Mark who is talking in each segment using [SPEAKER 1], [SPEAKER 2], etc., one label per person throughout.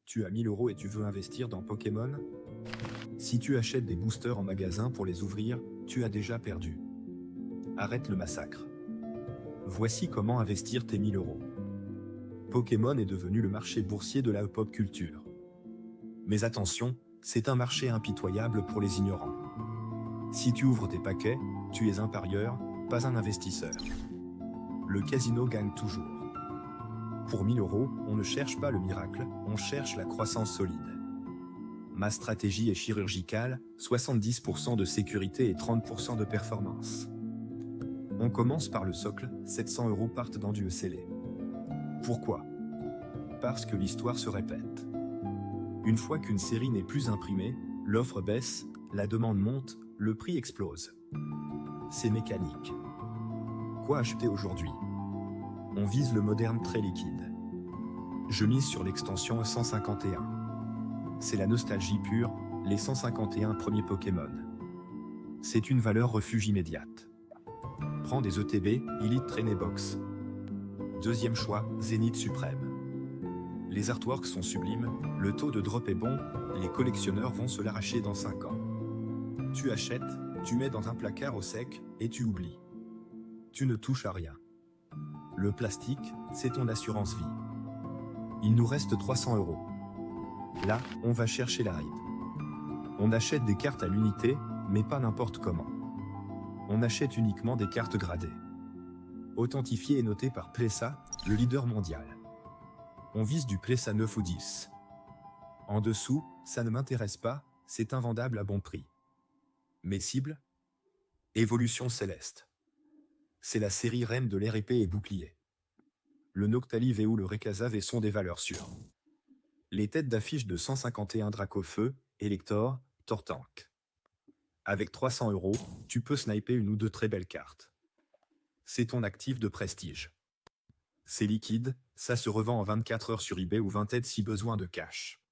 [SPEAKER 1] Tu as 1000 € et tu veux investir dans Pokémon? Si tu achètes des boosters en magasin pour les ouvrir, tu as déjà perdu. Arrête le massacre. Voici comment investir tes 1000 €. Pokémon est devenu le marché boursier de la pop culture. Mais attention, c'est un marché impitoyable pour les ignorants. Si tu ouvres tes paquets, tu es un parieur, pas un investisseur. Le casino gagne toujours. Pour 1000 €, on ne cherche pas le miracle, on cherche la croissance solide. Ma stratégie est chirurgicale, 70% de sécurité et 30% de performance. On commence par le socle, 700 € partent dans du scellé. Pourquoi? Parce que l'histoire se répète. Une fois qu'une série n'est plus imprimée, l'offre baisse, la demande monte, le prix explose. C'est mécanique. Quoi acheter aujourd'hui? On vise le moderne très liquide. Je mise sur l'extension 151. C'est la nostalgie pure, les 151 premiers Pokémon. C'est une valeur refuge immédiate. Prends des ETB, Elite Trainer Box. Deuxième choix, Zénith Suprême. Les artworks sont sublimes, le taux de drop est bon, les collectionneurs vont se l'arracher dans 5 ans. Tu achètes, tu mets dans un placard au sec, et tu oublies. Tu ne touches à rien. Le plastique, c'est ton assurance vie. Il nous reste 300 €. Là, on va chercher la ride. On achète des cartes à l'unité, mais pas n'importe comment. On achète uniquement des cartes gradées. Authentifiées et notées par Plessa, le leader mondial. On vise du Plessa 9 ou 10. En dessous, ça ne m'intéresse pas, c'est invendable à bon prix. Mes cibles? Évolution Céleste. C'est la série reine de l'air épée et bouclier. Le Noctali ou le Rayquaza V sont des valeurs sûres. Les têtes d'affiche de 151 Dracofeu, Elector, Tortank. Avec 300 €, tu peux sniper une ou deux très belles cartes. C'est ton actif de prestige. C'est liquide, ça se revend en 24 heures sur eBay ou Vinted si besoin de cash.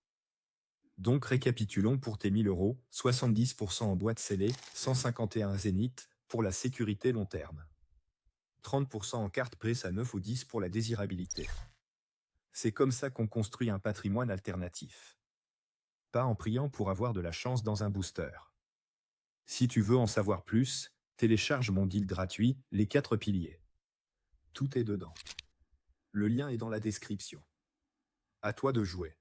[SPEAKER 1] Donc récapitulons pour tes 1000 €, 70% en boîte scellée, 151 Zénith, pour la sécurité long terme. 30% en carte presse à 9 ou 10 pour la désirabilité. C'est comme ça qu'on construit un patrimoine alternatif. Pas en priant pour avoir de la chance dans un booster. Si tu veux en savoir plus, télécharge mon guide gratuit, les 4 piliers. Tout est dedans. Le lien est dans la description. À toi de jouer.